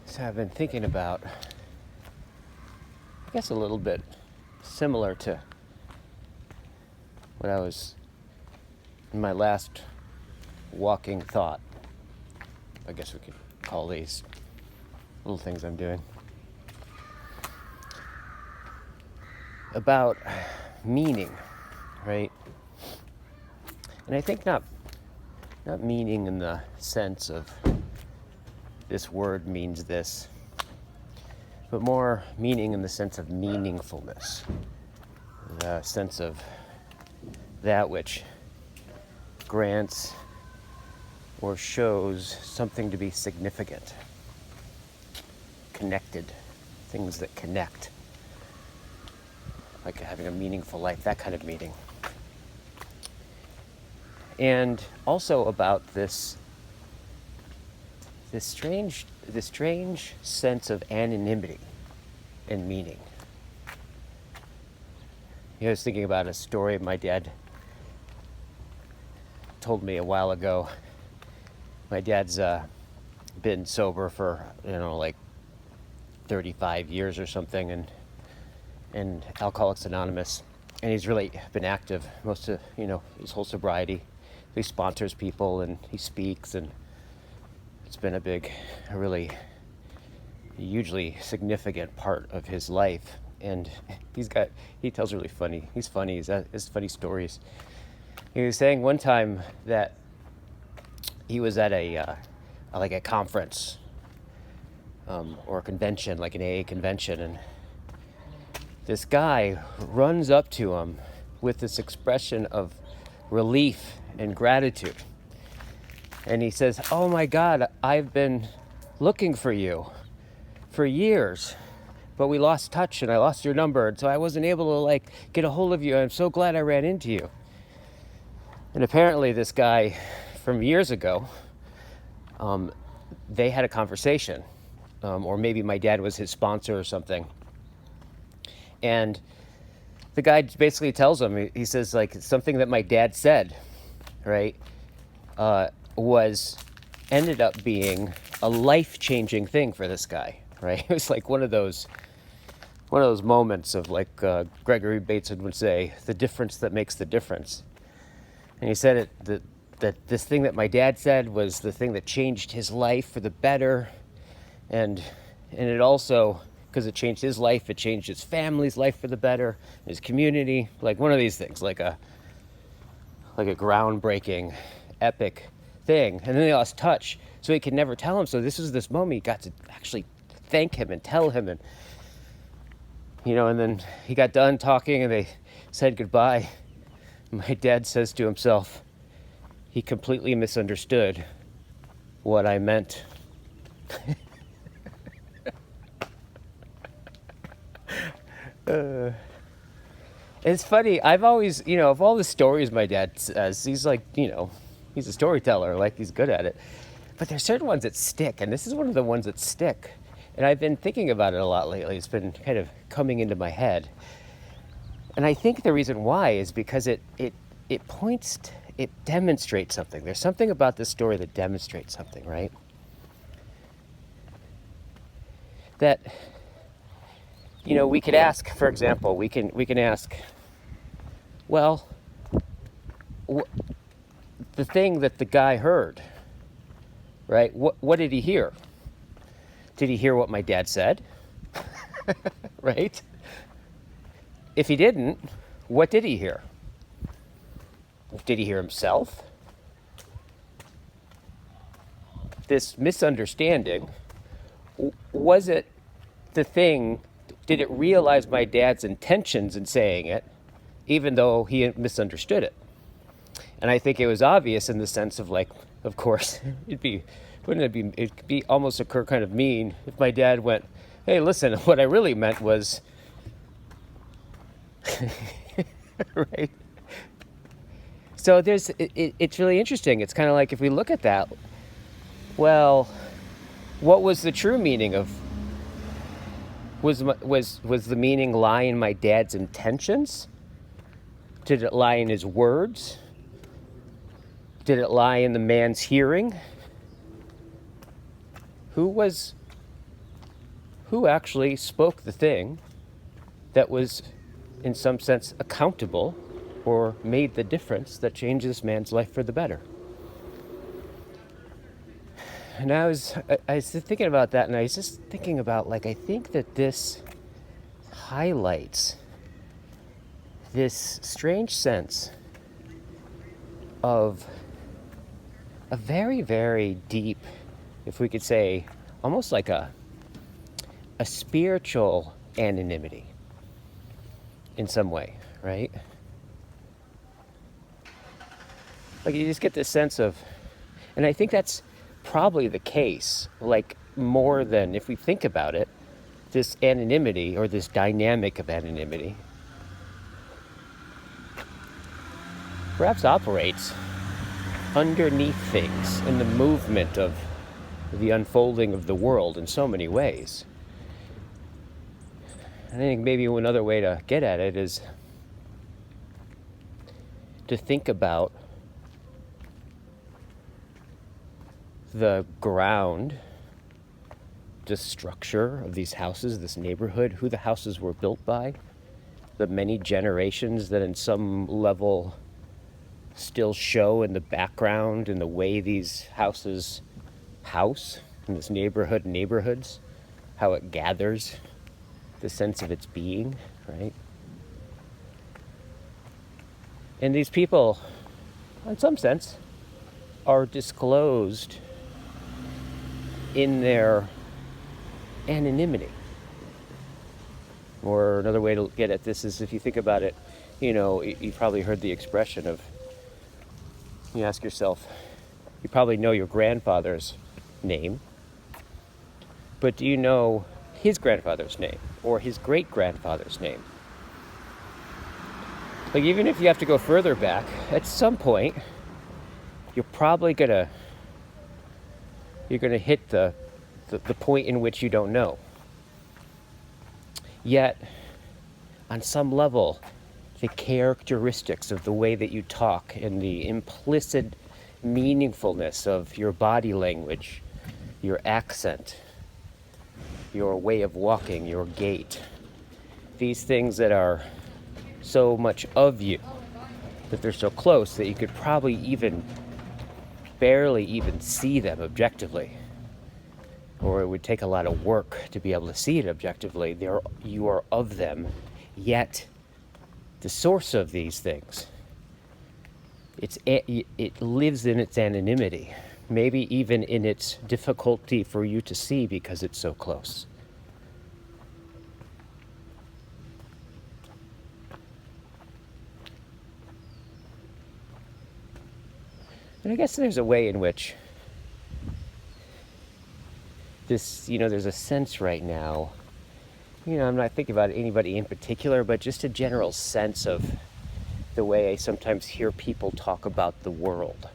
So I've been thinking about, I guess, a little bit similar to what I was in my last walking thought. I guess we could call these little things I'm doing. About meaning, right? And I think not meaning in the sense of this word means this, but more meaning in the sense of meaningfulness, the sense of that which grants or shows something to be significant, connected, things that connect, like having a meaningful life, that kind of meaning. And also about this strange sense of anonymity and meaning. I was thinking about a story my dad told me a while ago. My dad's been sober for, like 35 years or something, and Alcoholics Anonymous. And he's really been active most of, his whole sobriety. He sponsors people and he speaks, and it's been a really hugely significant part of his life. And he tells really funny, he's funny, he's funny stories. He was saying one time that he was at a conference or a convention, like an AA convention, and this guy runs up to him with this expression of relief and gratitude. And he says, "Oh my God, I've been looking for you for years, but we lost touch and I lost your number, and so I wasn't able to get a hold of you. I'm so glad I ran into you." And apparently this guy from years ago, they had a conversation, or maybe my dad was his sponsor or something. And the guy basically tells him, he says, something that my dad said, right, ended up being a life-changing thing for this guy, right? It was like one of those moments of, Gregory Bateson would say, the difference that makes the difference. And he said that this thing that my dad said was the thing that changed his life for the better, and it also, because it changed his life, it changed his family's life for the better, his community, like one of these things, like a groundbreaking, epic thing. And then they lost touch, so he could never tell him. So this was this moment he got to actually thank him and tell him, and and then he got done talking and they said goodbye. My dad says to himself, he completely misunderstood what I meant. It's funny. I've always, of all the stories my dad says, he's he's a storyteller, he's good at it. But there's certain ones that stick, and this is one of the ones that stick. And I've been thinking about it a lot lately. It's been kind of coming into my head. And I think the reason why is because it demonstrates something. There's something about this story that demonstrates something, right? That, we could ask, for example, we can ask, well, the thing that the guy heard, right? What did he hear? Did he hear what my dad said? Right? If he didn't, what did he hear? Did he hear himself? This misunderstanding, was it the thing, did it realize my dad's intentions in saying it, even though he misunderstood it? And I think it was obvious in the sense of of course, it'd be almost a kind of mean if my dad went, "Hey, listen, what I really meant was," right? So it's really interesting. It's kind of like, if we look at that, well, what was the true meaning of, was the meaning lie in my dad's intentions? Did it lie in his words? Did it lie in the man's hearing? Who was who actually spoke the thing that was, in some sense, accountable or made the difference that changed this man's life for the better. And I was thinking about that, and I was just thinking about, like, I think that this highlights this strange sense of a very, very deep, if we could say, almost like a spiritual anonymity in some way, right? Like, you just get this sense of, and I think that's probably the case, like, more than, if we think about it, this anonymity or this dynamic of anonymity perhaps operates underneath things in the movement of the unfolding of the world in so many ways. And I think maybe another way to get at it is to think about the ground, the structure of these houses, this neighborhood, who the houses were built by, the many generations that in some level still show in the background in the way these houses house in this neighborhoods, how it gathers the sense of its being, right? And these people, in some sense, are disclosed in their anonymity. Or another way to get at this is, if you think about it, you probably heard the expression of, you ask yourself, you probably know your grandfather's name, but do you know his grandfather's name or his great-grandfather's name? Like, even if you have to go further back, at some point, you're probably gonna hit the point in which you don't know. Yet, on some level, the characteristics of the way that you talk and the implicit meaningfulness of your body language, your accent, your way of walking, your gait, these things that are so much of you, that they're so close that you could probably barely even see them objectively, or it would take a lot of work to be able to see it objectively. You are of them, yet the source of these things, it lives in its anonymity, maybe even in its difficulty for you to see because it's so close. And I guess there's a way in which this, there's a sense right now, I'm not thinking about anybody in particular, but just a general sense of the way I sometimes hear people talk about the world,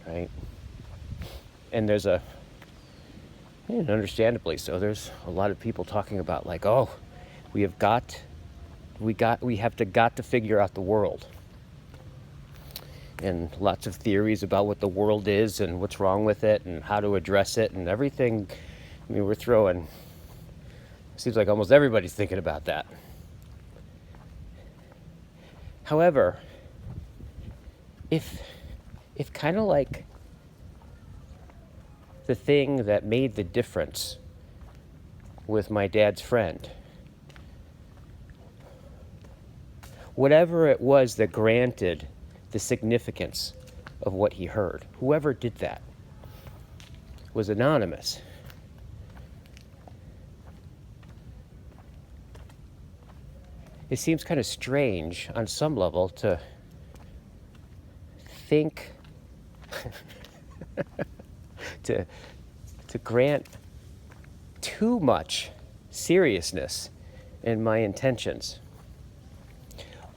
right? And there's understandably so, there's a lot of people talking about, like, oh, we have to figure out the world. And lots of theories about what the world is and what's wrong with it and how to address it and everything. I mean, it seems like almost everybody's thinking about that. However, if kind of like the thing that made the difference with my dad's friend, whatever it was that granted the significance of what he heard, whoever did that, was anonymous. It seems kind of strange on some level to think to grant too much seriousness in my intentions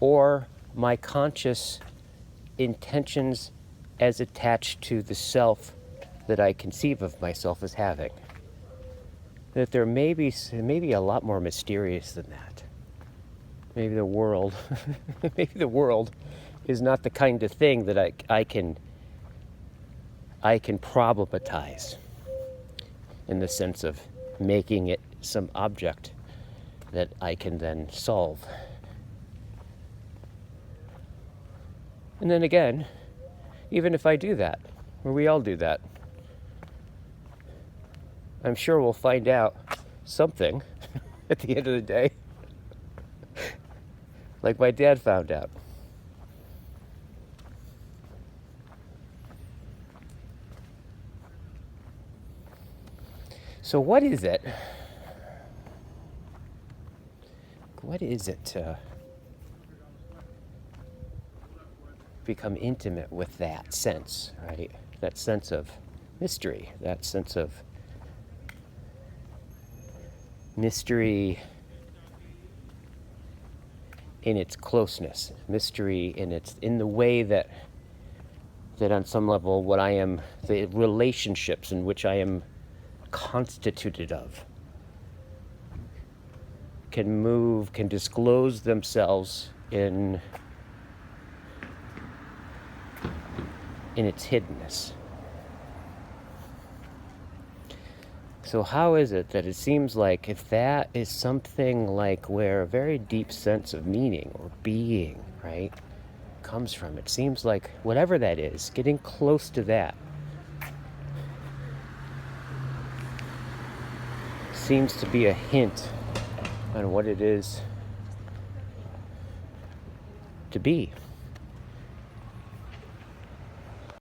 or my conscious intentions as attached to the self that I conceive of myself as having. That there may be a lot more mysterious than that. Maybe the world is not the kind of thing that I can problematize in the sense of making it some object that I can then solve. And then again, even if I do that, or we all do that, I'm sure we'll find out something at the end of the day, like my dad found out. So what is it? What is it to become intimate with that sense, right? That sense of mystery, that sense of mystery in its closeness, mystery in the way that on some level what I am, the relationships in which I am constituted of, can disclose themselves in its hiddenness. So how is it that it seems like if that is something like where a very deep sense of meaning or being, right, comes from, it seems like whatever that is, getting close to that seems to be a hint on what it is to be.